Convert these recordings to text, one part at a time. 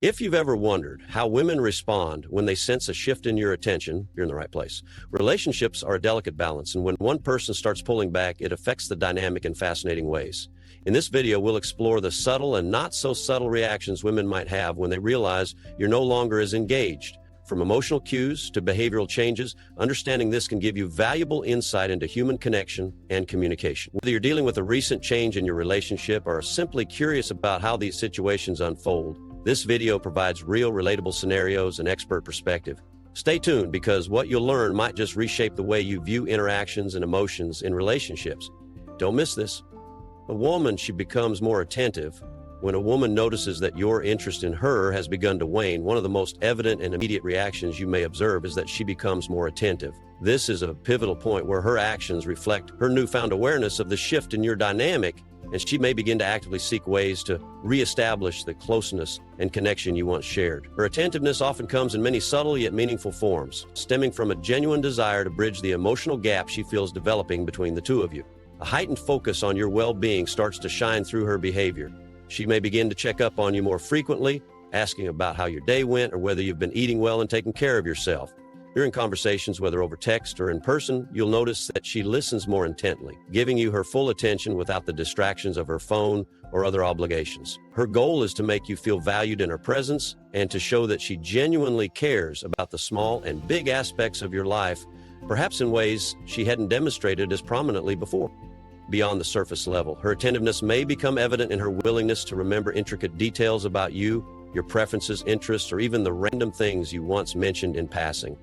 If you've ever wondered how women respond when they sense a shift in your attention, you're in the right place. Relationships are a delicate balance, and when one person starts pulling back, it affects the dynamic in fascinating ways. In this video, we'll explore the subtle and not so subtle reactions women might have when they realize you're no longer as engaged. From emotional cues to behavioral changes, understanding this can give you valuable insight into human connection and communication. Whether you're dealing with a recent change in your relationship or are simply curious about how these situations unfold, this video provides real, relatable scenarios and expert perspective. Stay tuned because what you'll learn might just reshape the way you view interactions and emotions in relationships. Don't miss this. A woman, she becomes more attentive. When a woman notices that your interest in her has begun to wane, one of the most evident and immediate reactions you may observe is that she becomes more attentive. This is a pivotal point where her actions reflect her newfound awareness of the shift in your dynamic, and she may begin to actively seek ways to reestablish the closeness and connection you once shared. Her attentiveness often comes in many subtle yet meaningful forms, stemming from a genuine desire to bridge the emotional gap she feels developing between the two of you. A heightened focus on your well-being starts to shine through her behavior. She may begin to check up on you more frequently, asking about how your day went or whether you've been eating well and taking care of yourself. During conversations, whether over text or in person, you'll notice that she listens more intently, giving you her full attention without the distractions of her phone or other obligations. Her goal is to make you feel valued in her presence and to show that she genuinely cares about the small and big aspects of your life, perhaps in ways she hadn't demonstrated as prominently before. Beyond the surface level, her attentiveness may become evident in her willingness to remember intricate details about you, your preferences, interests, or even the random things you once mentioned in passing.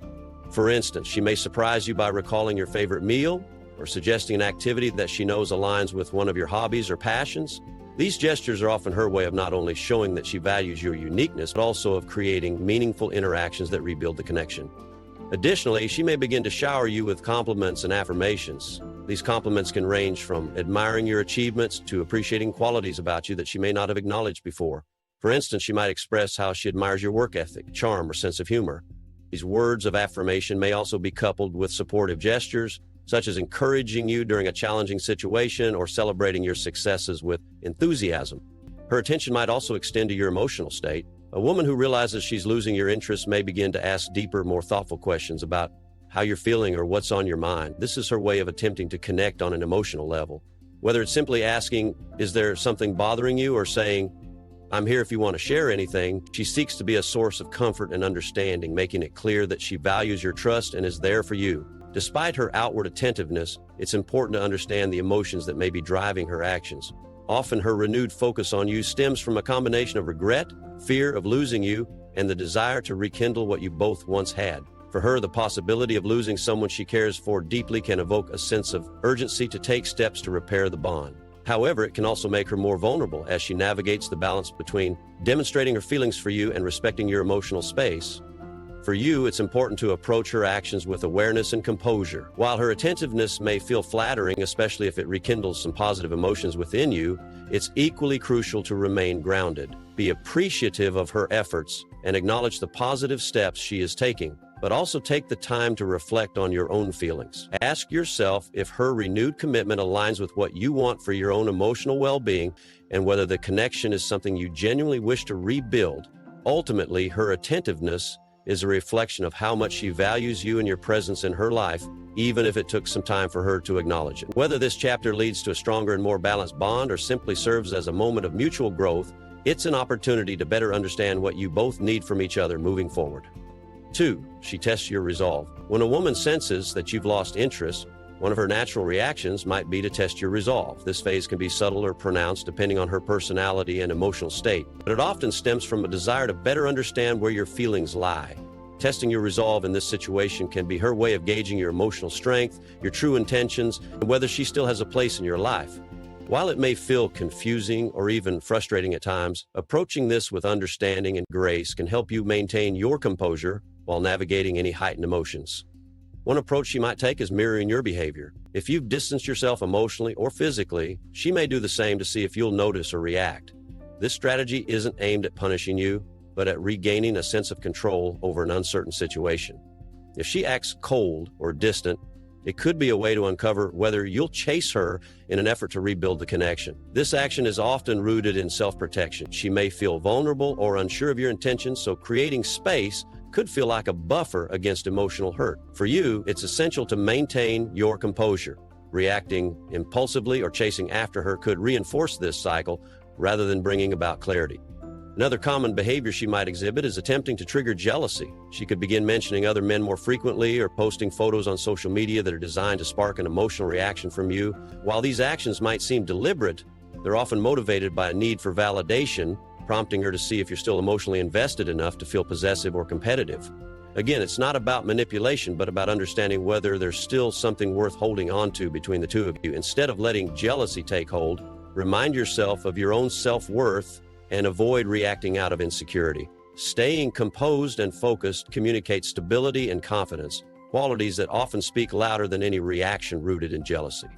For instance, she may surprise you by recalling your favorite meal or suggesting an activity that she knows aligns with one of your hobbies or passions. These gestures are often her way of not only showing that she values your uniqueness, but also of creating meaningful interactions that rebuild the connection. Additionally, she may begin to shower you with compliments and affirmations. These compliments can range from admiring your achievements to appreciating qualities about you that she may not have acknowledged before. For instance, she might express how she admires your work ethic, charm, or sense of humor. These words of affirmation may also be coupled with supportive gestures, such as encouraging you during a challenging situation or celebrating your successes with enthusiasm. Her attention might also extend to your emotional state. A woman who realizes she's losing your interest may begin to ask deeper, more thoughtful questions about how you're feeling or what's on your mind. This is her way of attempting to connect on an emotional level. Whether it's simply asking, "Is there something bothering you?" or saying, "I'm here if you want to share anything," she seeks to be a source of comfort and understanding, making it clear that she values your trust and is there for you. Despite her outward attentiveness, it's important to understand the emotions that may be driving her actions. Often her renewed focus on you stems from a combination of regret, fear of losing you, and the desire to rekindle what you both once had. For her, the possibility of losing someone she cares for deeply can evoke a sense of urgency to take steps to repair the bond. However, it can also make her more vulnerable as she navigates the balance between demonstrating her feelings for you and respecting your emotional space. For you, it's important to approach her actions with awareness and composure. While her attentiveness may feel flattering, especially if it rekindles some positive emotions within you, it's equally crucial to remain grounded. Be appreciative of her efforts and acknowledge the positive steps she is taking, but also take the time to reflect on your own feelings. Ask yourself if her renewed commitment aligns with what you want for your own emotional well-being and whether the connection is something you genuinely wish to rebuild. Ultimately, her attentiveness is a reflection of how much she values you and your presence in her life, even if it took some time for her to acknowledge it. Whether this chapter leads to a stronger and more balanced bond or simply serves as a moment of mutual growth, it's an opportunity to better understand what you both need from each other moving forward. 2. She tests your resolve. When a woman senses that you've lost interest, one of her natural reactions might be to test your resolve. This phase can be subtle or pronounced depending on her personality and emotional state, but it often stems from a desire to better understand where your feelings lie. Testing your resolve in this situation can be her way of gauging your emotional strength, your true intentions, and whether she still has a place in your life. While it may feel confusing or even frustrating at times, approaching this with understanding and grace can help you maintain your composure while navigating any heightened emotions. One approach she might take is mirroring your behavior. If you've distanced yourself emotionally or physically, she may do the same to see if you'll notice or react. This strategy isn't aimed at punishing you, but at regaining a sense of control over an uncertain situation. If she acts cold or distant, It could be a way to uncover whether you'll chase her in an effort to rebuild the connection. This action is often rooted in self-protection. She may feel vulnerable or unsure of your intentions, so creating space could feel like a buffer against emotional hurt. For you, it's essential to maintain your composure. Reacting impulsively or chasing after her could reinforce this cycle rather than bringing about clarity. Another common behavior she might exhibit is attempting to trigger jealousy. She could begin mentioning other men more frequently or posting photos on social media that are designed to spark an emotional reaction from you. While these actions might seem deliberate, they're often motivated by a need for validation, prompting her to see if you're still emotionally invested enough to feel possessive or competitive. Again, it's not about manipulation, but about understanding whether there's still something worth holding on to between the two of you. Instead of letting jealousy take hold, remind yourself of your own self-worth and avoid reacting out of insecurity. Staying composed and focused communicates stability and confidence, qualities that often speak louder than any reaction rooted in jealousy.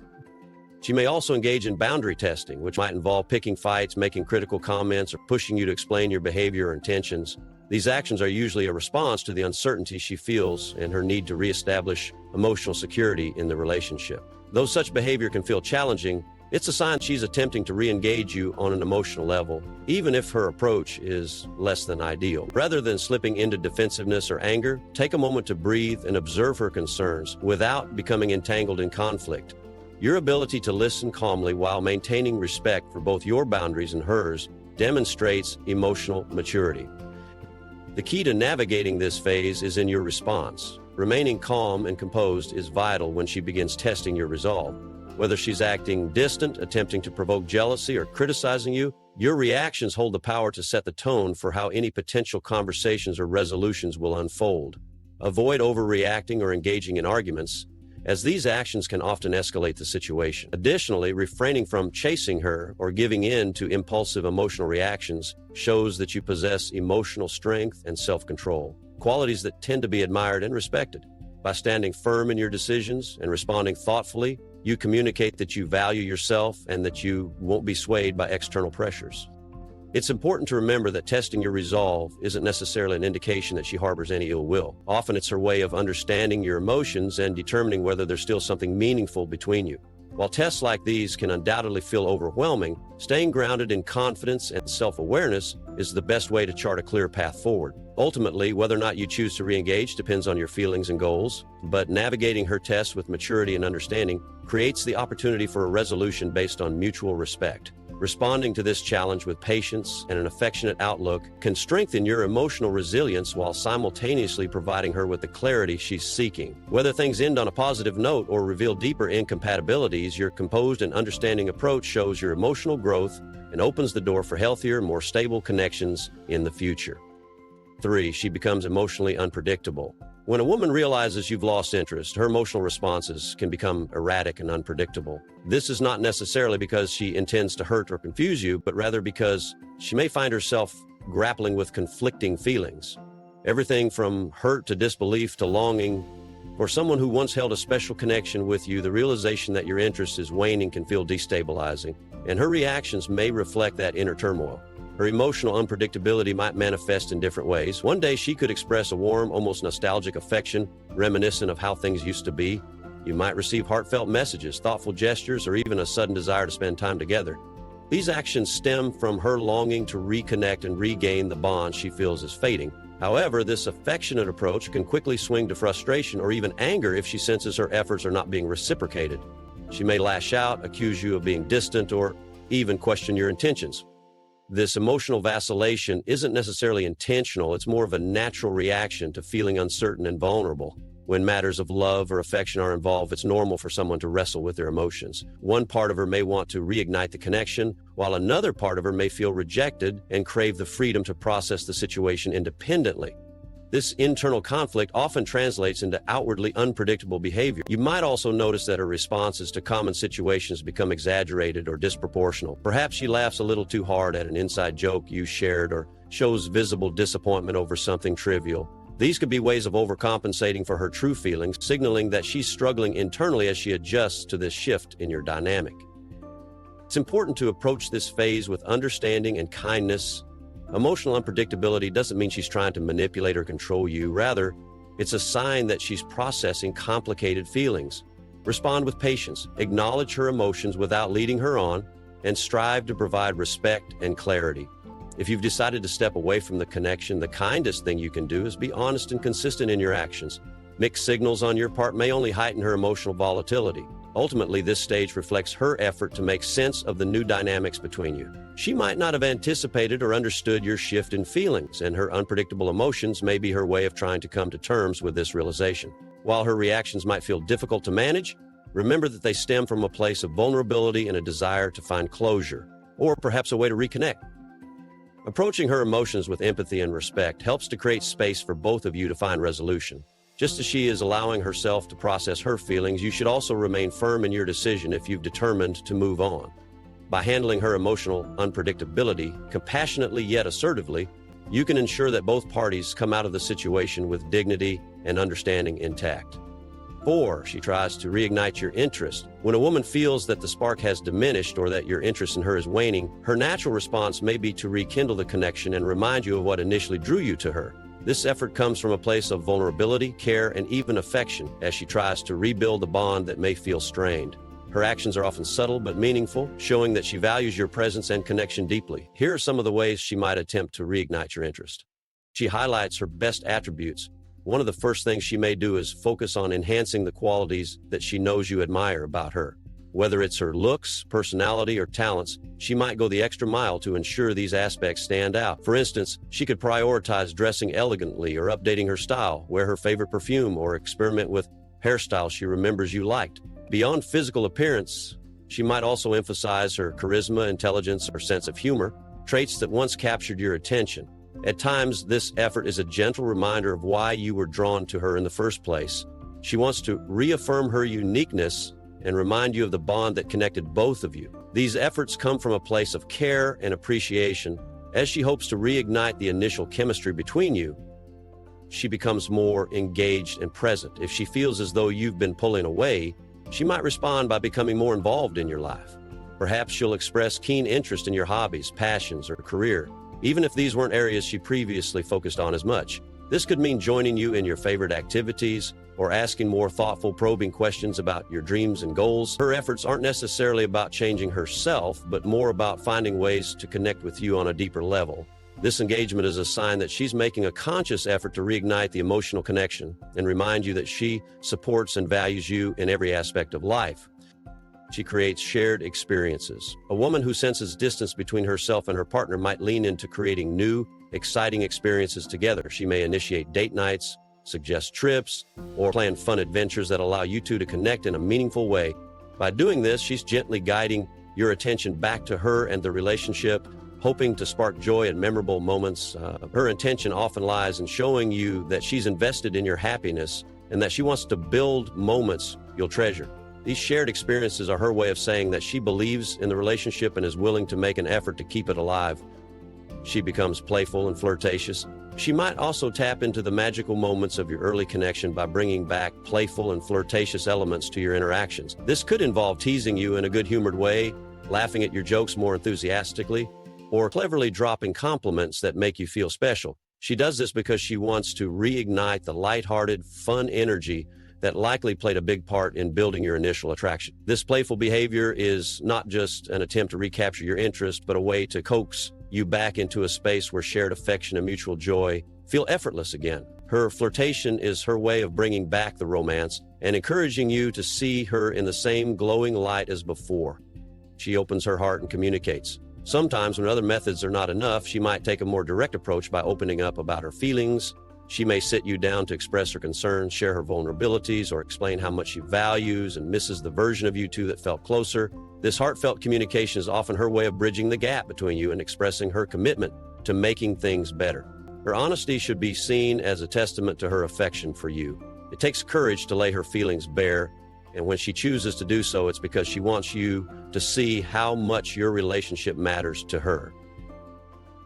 She may also engage in boundary testing, which might involve picking fights, making critical comments, or pushing you to explain your behavior or intentions. These actions are usually a response to the uncertainty she feels and her need to reestablish emotional security in the relationship. Though such behavior can feel challenging, it's a sign she's attempting to re-engage you on an emotional level, even if her approach is less than ideal. Rather than slipping into defensiveness or anger, take a moment to breathe and observe her concerns without becoming entangled in conflict. Your ability to listen calmly while maintaining respect for both your boundaries and hers demonstrates emotional maturity. The key to navigating this phase is in your response. Remaining calm and composed is vital when she begins testing your resolve. Whether she's acting distant, attempting to provoke jealousy, or criticizing you, your reactions hold the power to set the tone for how any potential conversations or resolutions will unfold. Avoid overreacting or engaging in arguments, as these actions can often escalate the situation. Additionally, refraining from chasing her or giving in to impulsive emotional reactions shows that you possess emotional strength and self-control, qualities that tend to be admired and respected. By standing firm in your decisions and responding thoughtfully, you communicate that you value yourself and that you won't be swayed by external pressures. It's important to remember that testing your resolve isn't necessarily an indication that she harbors any ill will. Often it's her way of understanding your emotions and determining whether there's still something meaningful between you. While tests like these can undoubtedly feel overwhelming, staying grounded in confidence and self-awareness is the best way to chart a clear path forward. Ultimately, whether or not you choose to re-engage depends on your feelings and goals, but navigating her tests with maturity and understanding creates the opportunity for a resolution based on mutual respect. Responding to this challenge with patience and an affectionate outlook can strengthen your emotional resilience while simultaneously providing her with the clarity she's seeking. Whether things end on a positive note or reveal deeper incompatibilities, your composed and understanding approach shows your emotional growth and opens the door for healthier, more stable connections in the future. 3. She becomes emotionally unpredictable. When a woman realizes you've lost interest, her emotional responses can become erratic and unpredictable. This is not necessarily because she intends to hurt or confuse you, but rather because she may find herself grappling with conflicting feelings. Everything from hurt to disbelief to longing. For someone who once held a special connection with you, the realization that your interest is waning can feel destabilizing, and her reactions may reflect that inner turmoil. Her emotional unpredictability might manifest in different ways. One day she could express a warm, almost nostalgic affection, reminiscent of how things used to be. You might receive heartfelt messages, thoughtful gestures, or even a sudden desire to spend time together. These actions stem from her longing to reconnect and regain the bond she feels is fading. However, this affectionate approach can quickly swing to frustration or even anger if she senses her efforts are not being reciprocated. She may lash out, accuse you of being distant, or even question your intentions. This emotional vacillation isn't necessarily intentional. It's more of a natural reaction to feeling uncertain and vulnerable. When matters of love or affection are involved, it's normal for someone to wrestle with their emotions. One part of her may want to reignite the connection, while another part of her may feel rejected and crave the freedom to process the situation independently. This internal conflict often translates into outwardly unpredictable behavior. You might also notice that her responses to common situations become exaggerated or disproportional. Perhaps she laughs a little too hard at an inside joke you shared or shows visible disappointment over something trivial. These could be ways of overcompensating for her true feelings, signaling that she's struggling internally as she adjusts to this shift in your dynamic. It's important to approach this phase with understanding and kindness. Emotional unpredictability doesn't mean she's trying to manipulate or control you. Rather, it's a sign that she's processing complicated feelings. Respond with patience, acknowledge her emotions without leading her on, and strive to provide respect and clarity. If you've decided to step away from the connection, the kindest thing you can do is be honest and consistent in your actions. Mixed signals on your part may only heighten her emotional volatility. Ultimately, this stage reflects her effort to make sense of the new dynamics between you. She might not have anticipated or understood your shift in feelings, and her unpredictable emotions may be her way of trying to come to terms with this realization. While her reactions might feel difficult to manage, remember that they stem from a place of vulnerability and a desire to find closure, or perhaps a way to reconnect. Approaching her emotions with empathy and respect helps to create space for both of you to find resolution. Just as she is allowing herself to process her feelings, you should also remain firm in your decision if you've determined to move on. By handling her emotional unpredictability compassionately yet assertively, you can ensure that both parties come out of the situation with dignity and understanding intact. 4. She tries to reignite your interest. When a woman feels that the spark has diminished or that your interest in her is waning, her natural response may be to rekindle the connection and remind you of what initially drew you to her. This effort comes from a place of vulnerability, care, and even affection as she tries to rebuild the bond that may feel strained. Her actions are often subtle but meaningful, showing that she values your presence and connection deeply. Here are some of the ways she might attempt to reignite your interest. She highlights her best attributes. One of the first things she may do is focus on enhancing the qualities that she knows you admire about her. Whether it's her looks, personality, or talents, she might go the extra mile to ensure these aspects stand out. For instance, she could prioritize dressing elegantly or updating her style, wear her favorite perfume, or experiment with hairstyles she remembers you liked. Beyond physical appearance, she might also emphasize her charisma, intelligence, or sense of humor, traits that once captured your attention. At times, this effort is a gentle reminder of why you were drawn to her in the first place. She wants to reaffirm her uniqueness and remind you of the bond that connected both of you. These efforts come from a place of care and appreciation. As she hopes to reignite the initial chemistry between you, she becomes more engaged and present. If she feels as though you've been pulling away, she might respond by becoming more involved in your life. Perhaps she'll express keen interest in your hobbies, passions, or career, even if these weren't areas she previously focused on as much. This could mean joining you in your favorite activities or asking more thoughtful, probing questions about your dreams and goals. Her efforts aren't necessarily about changing herself, but more about finding ways to connect with you on a deeper level. This engagement is a sign that she's making a conscious effort to reignite the emotional connection and remind you that she supports and values you in every aspect of life. She creates shared experiences. A woman who senses distance between herself and her partner might lean into creating new, exciting experiences together. She may initiate date nights, suggest trips, or plan fun adventures that allow you two to connect in a meaningful way. By doing this, she's gently guiding your attention back to her and the relationship, hoping to spark joy and memorable moments. Her intention often lies in showing you that she's invested in your happiness and that she wants to build moments you'll treasure. These shared experiences are her way of saying that she believes in the relationship and is willing to make an effort to keep it alive. She becomes playful and flirtatious. She might also tap into the magical moments of your early connection by bringing back playful and flirtatious elements to your interactions. This could involve teasing you in a good-humored way, laughing at your jokes more enthusiastically, or cleverly dropping compliments that make you feel special. She does this because she wants to reignite the lighthearted, fun energy that likely played a big part in building your initial attraction. This playful behavior is not just an attempt to recapture your interest, but a way to coax you back into a space where shared affection and mutual joy feel effortless again. Her flirtation is her way of bringing back the romance and encouraging you to see her in the same glowing light as before. She opens her heart and communicates. Sometimes, when other methods are not enough, she might take a more direct approach by opening up about her feelings. She may sit you down to express her concerns, share her vulnerabilities, or explain how much she values and misses the version of you two that felt closer. This heartfelt communication is often her way of bridging the gap between you and expressing her commitment to making things better. Her honesty should be seen as a testament to her affection for you. It takes courage to lay her feelings bare, and when she chooses to do so, it's because she wants you to see how much your relationship matters to her.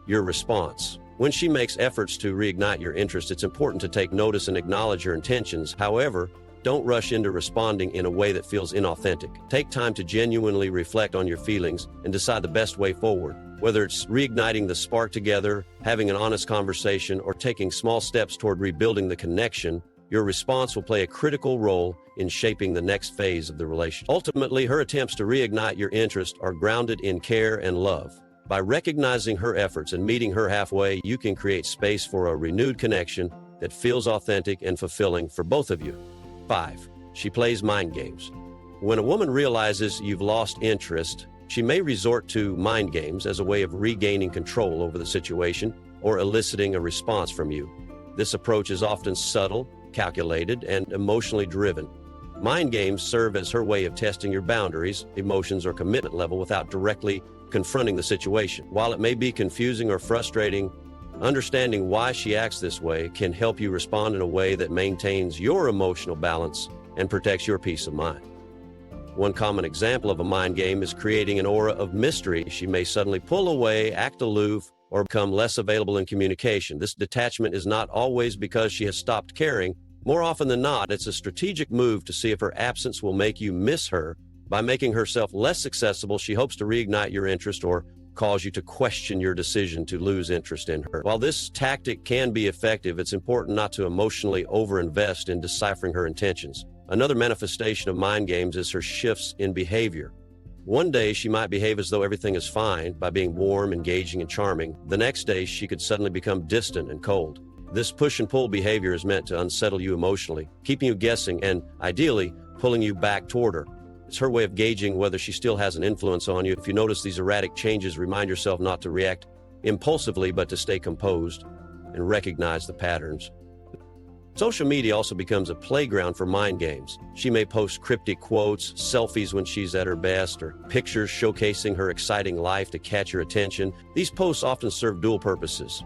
Your response. When she makes efforts to reignite your interest, it's important to take notice and acknowledge her intentions. However, don't rush into responding in a way that feels inauthentic. Take time to genuinely reflect on your feelings and decide the best way forward. Whether it's reigniting the spark together, having an honest conversation, or taking small steps toward rebuilding the connection, Your response will play a critical role in shaping the next phase of the relationship. Ultimately, her attempts to reignite your interest are grounded in care and love. By recognizing her efforts and meeting her halfway, you can create space for a renewed connection that feels authentic and fulfilling for both of you. 5. She plays mind games. When a woman realizes you've lost interest, she may resort to mind games as a way of regaining control over the situation or eliciting a response from you. This approach is often subtle, calculated, and emotionally driven. Mind games serve as her way of testing your boundaries, emotions, or commitment level without directly confronting the situation. While it may be confusing or frustrating, understanding why she acts this way can help you respond in a way that maintains your emotional balance and protects your peace of mind. One common example of a mind game is creating an aura of mystery. She may suddenly pull away, act aloof, or become less available in communication. This detachment is not always because she has stopped caring. More often than not, it's a strategic move to see if her absence will make you miss her. By making herself less accessible, she hopes to reignite your interest or cause you to question your decision to lose interest in her. While this tactic can be effective, it's important not to emotionally overinvest in deciphering her intentions. Another manifestation of mind games is her shifts in behavior. One day, she might behave as though everything is fine by being warm, engaging, and charming. The next day, she could suddenly become distant and cold. This push and pull behavior is meant to unsettle you emotionally, keeping you guessing and, ideally, pulling you back toward her. It's her way of gauging whether she still has an influence on you. If you notice these erratic changes, remind yourself not to react impulsively, but to stay composed and recognize the patterns. Social media also becomes a playground for mind games. She may post cryptic quotes, selfies when she's at her best, or pictures showcasing her exciting life to catch your attention. These posts often serve dual purposes.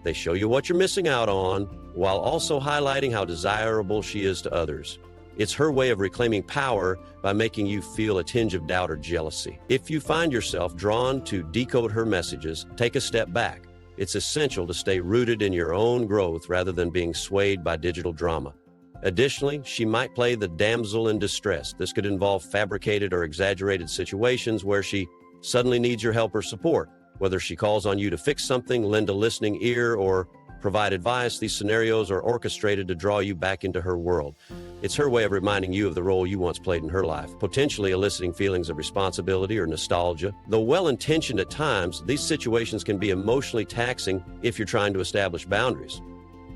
They show you what you're missing out on, while also highlighting how desirable she is to others. It's her way of reclaiming power by making you feel a tinge of doubt or jealousy. If you find yourself drawn to decode her messages, take a step back. It's essential to stay rooted in your own growth rather than being swayed by digital drama. Additionally, she might play the damsel in distress. This could involve fabricated or exaggerated situations where she suddenly needs your help or support. Whether she calls on you to fix something, lend a listening ear, or provide advice, these scenarios are orchestrated to draw you back into her world. It's her way of reminding you of the role you once played in her life, potentially eliciting feelings of responsibility or nostalgia. Though well-intentioned at times, these situations can be emotionally taxing if you're trying to establish boundaries.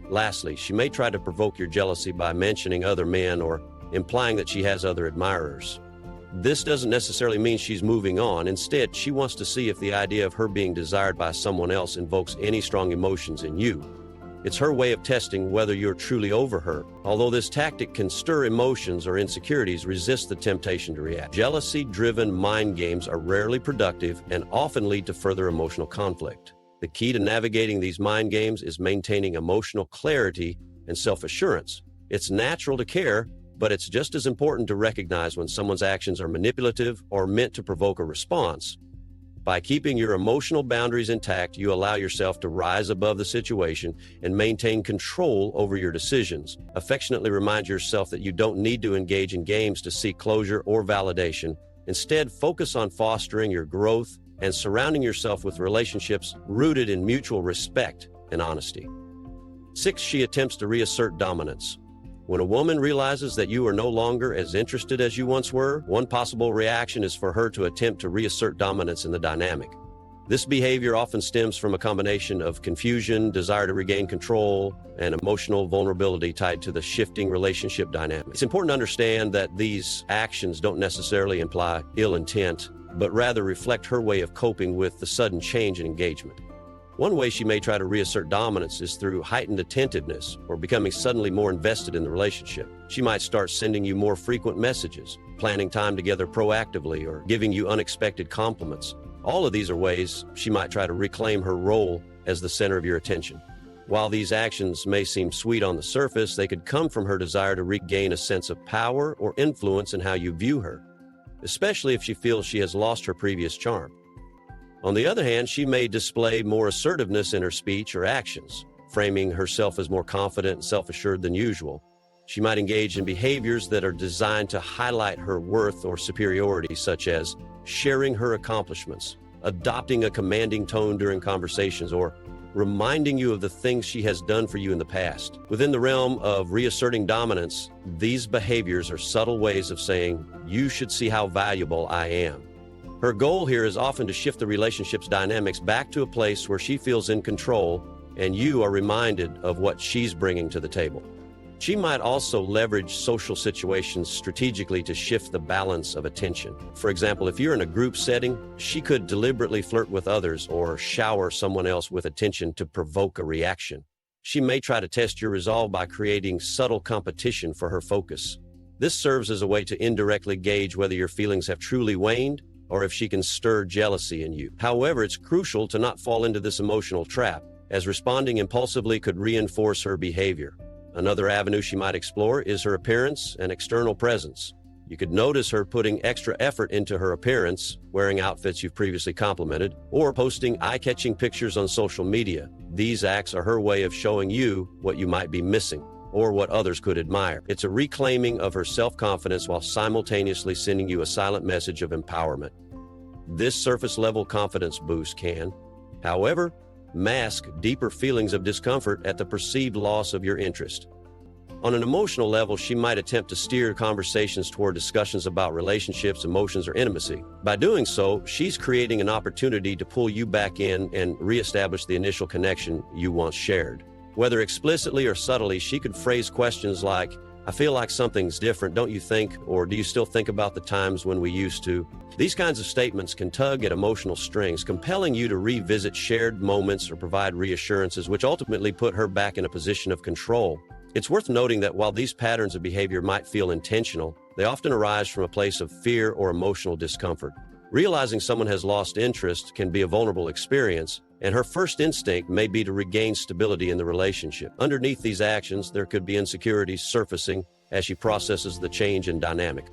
Lastly, she may try to provoke your jealousy by mentioning other men or implying that she has other admirers. This doesn't necessarily mean she's moving on. Instead, she wants to see if the idea of her being desired by someone else invokes any strong emotions in you. It's her way of testing whether you're truly over her. Although this tactic can stir emotions or insecurities, resist the temptation to react. Jealousy-driven mind games are rarely productive and often lead to further emotional conflict. The key to navigating these mind games is maintaining emotional clarity and self-assurance. It's natural to care, but it's just as important to recognize when someone's actions are manipulative or meant to provoke a response. By keeping your emotional boundaries intact, you allow yourself to rise above the situation and maintain control over your decisions. Affectionately remind yourself that you don't need to engage in games to seek closure or validation. Instead, focus on fostering your growth and surrounding yourself with relationships rooted in mutual respect and honesty. 6. She attempts to reassert dominance. When a woman realizes that you are no longer as interested as you once were, one possible reaction is for her to attempt to reassert dominance in the dynamic. This behavior often stems from a combination of confusion, desire to regain control, and emotional vulnerability tied to the shifting relationship dynamic. It's important to understand that these actions don't necessarily imply ill intent, but rather reflect her way of coping with the sudden change in engagement. One way she may try to reassert dominance is through heightened attentiveness or becoming suddenly more invested in the relationship. She might start sending you more frequent messages, planning time together proactively, or giving you unexpected compliments. All of these are ways she might try to reclaim her role as the center of your attention. While these actions may seem sweet on the surface, they could come from her desire to regain a sense of power or influence in how you view her, especially if she feels she has lost her previous charm. On the other hand, she may display more assertiveness in her speech or actions, framing herself as more confident and self-assured than usual. She might engage in behaviors that are designed to highlight her worth or superiority, such as sharing her accomplishments, adopting a commanding tone during conversations, or reminding you of the things she has done for you in the past. Within the realm of reasserting dominance, these behaviors are subtle ways of saying, "You should see how valuable I am." Her goal here is often to shift the relationship's dynamics back to a place where she feels in control and you are reminded of what she's bringing to the table. She might also leverage social situations strategically to shift the balance of attention. For example, if you're in a group setting, she could deliberately flirt with others or shower someone else with attention to provoke a reaction. She may try to test your resolve by creating subtle competition for her focus. This serves as a way to indirectly gauge whether your feelings have truly waned or if she can stir jealousy in you. However, it's crucial to not fall into this emotional trap, as responding impulsively could reinforce her behavior. Another avenue she might explore is her appearance and external presence. You could notice her putting extra effort into her appearance, wearing outfits you've previously complimented, or posting eye-catching pictures on social media. These acts are her way of showing you what you might be missing, or what others could admire. It's a reclaiming of her self-confidence while simultaneously sending you a silent message of empowerment. This surface-level confidence boost can, however, mask deeper feelings of discomfort at the perceived loss of your interest. On an emotional level, she might attempt to steer conversations toward discussions about relationships, emotions, or intimacy. By doing so, she's creating an opportunity to pull you back in and reestablish the initial connection you once shared. Whether explicitly or subtly, she could phrase questions like, "I feel like something's different, don't you think?" Or, "Do you still think about the times when we used to?" These kinds of statements can tug at emotional strings, compelling you to revisit shared moments or provide reassurances, which ultimately put her back in a position of control. It's worth noting that while these patterns of behavior might feel intentional, they often arise from a place of fear or emotional discomfort. Realizing someone has lost interest can be a vulnerable experience, and her first instinct may be to regain stability in the relationship. Underneath these actions, there could be insecurities surfacing as she processes the change in dynamic.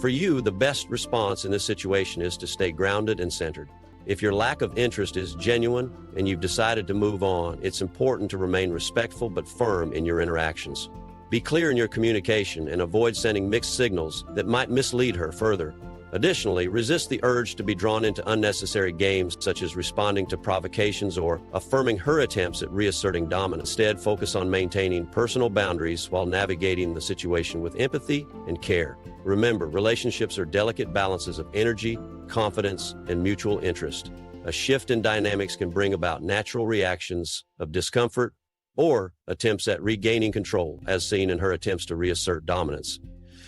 For you, the best response in this situation is to stay grounded and centered. If your lack of interest is genuine and you've decided to move on, it's important to remain respectful but firm in your interactions. Be clear in your communication and avoid sending mixed signals that might mislead her further. Additionally, resist the urge to be drawn into unnecessary games such as responding to provocations or affirming her attempts at reasserting dominance. Instead, focus on maintaining personal boundaries while navigating the situation with empathy and care. Remember, relationships are delicate balances of energy, confidence, and mutual interest. A shift in dynamics can bring about natural reactions of discomfort or attempts at regaining control, as seen in her attempts to reassert dominance.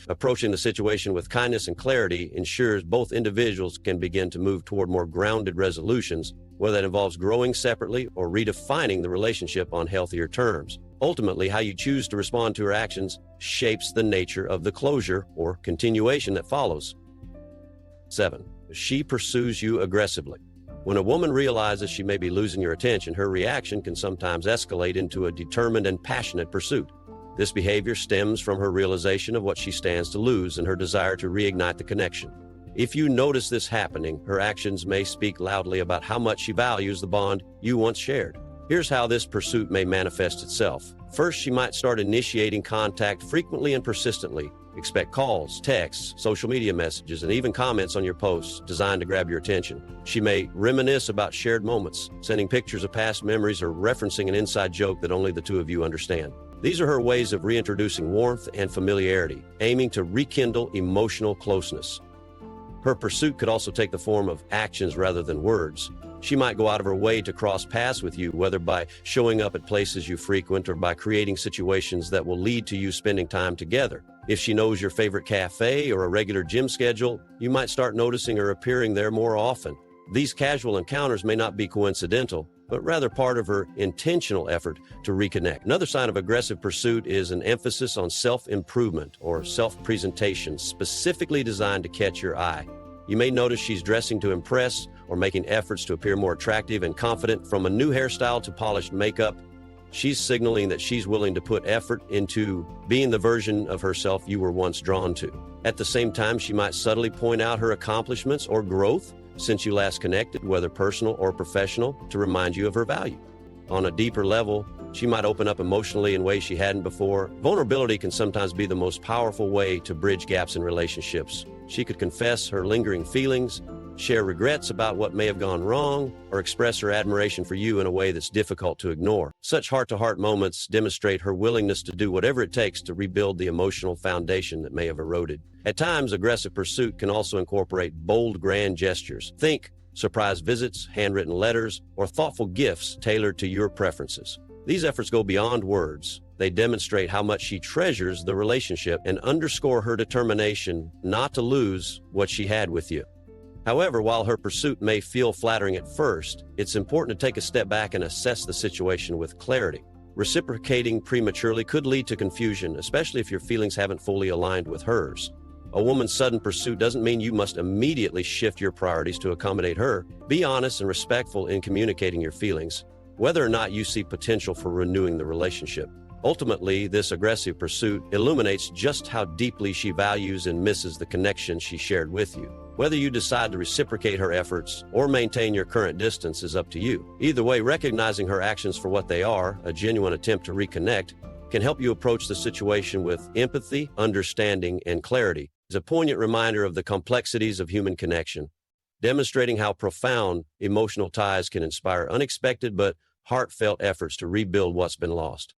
Approaching the situation with kindness and clarity ensures both individuals can begin to move toward more grounded resolutions, whether that involves growing separately or redefining the relationship on healthier terms. Ultimately, how you choose to respond to her actions shapes the nature of the closure or continuation that follows. 7. She pursues you aggressively. When a woman realizes she may be losing your attention, her reaction can sometimes escalate into a determined and passionate pursuit. This behavior stems from her realization of what she stands to lose and her desire to reignite the connection. If you notice this happening, her actions may speak loudly about how much she values the bond you once shared. Here's how this pursuit may manifest itself. First, she might start initiating contact frequently and persistently. Expect calls, texts, social media messages, and even comments on your posts designed to grab your attention. She may reminisce about shared moments, sending pictures of past memories or referencing an inside joke that only the two of you understand. These are her ways of reintroducing warmth and familiarity, aiming to rekindle emotional closeness. Her pursuit could also take the form of actions rather than words. She might go out of her way to cross paths with you, whether by showing up at places you frequent or by creating situations that will lead to you spending time together. If she knows your favorite cafe or a regular gym schedule, you might start noticing her appearing there more often. These casual encounters may not be coincidental, but rather part of her intentional effort to reconnect. Another sign of aggressive pursuit is an emphasis on self-improvement or self-presentation specifically designed to catch your eye. You may notice she's dressing to impress or making efforts to appear more attractive and confident. From a new hairstyle to polished makeup, she's signaling that she's willing to put effort into being the version of herself you were once drawn to. At the same time, she might subtly point out her accomplishments or growth since you last connected, whether personal or professional, to remind you of her value. On a deeper level, She might open up emotionally in ways she hadn't before. Vulnerability can sometimes be the most powerful way to bridge gaps in relationships. She could confess her lingering feelings, share regrets about what may have gone wrong, or express her admiration for you in a way that's difficult to ignore. Such heart-to-heart moments demonstrate her willingness to do whatever it takes to rebuild the emotional foundation that may have eroded. At times, aggressive pursuit can also incorporate bold, grand gestures. Think surprise visits, handwritten letters, or thoughtful gifts tailored to your preferences. These efforts go beyond words. They demonstrate how much she treasures the relationship and underscore her determination not to lose what she had with you. However, while her pursuit may feel flattering at first, it's important to take a step back and assess the situation with clarity. Reciprocating prematurely could lead to confusion, especially if your feelings haven't fully aligned with hers. A woman's sudden pursuit doesn't mean you must immediately shift your priorities to accommodate her. Be honest and respectful in communicating your feelings, whether or not you see potential for renewing the relationship. Ultimately, this aggressive pursuit illuminates just how deeply she values and misses the connection she shared with you. Whether you decide to reciprocate her efforts or maintain your current distance is up to you. Either way, recognizing her actions for what they are, a genuine attempt to reconnect, can help you approach the situation with empathy, understanding, and clarity. It's a poignant reminder of the complexities of human connection, demonstrating how profound emotional ties can inspire unexpected but heartfelt efforts to rebuild what's been lost.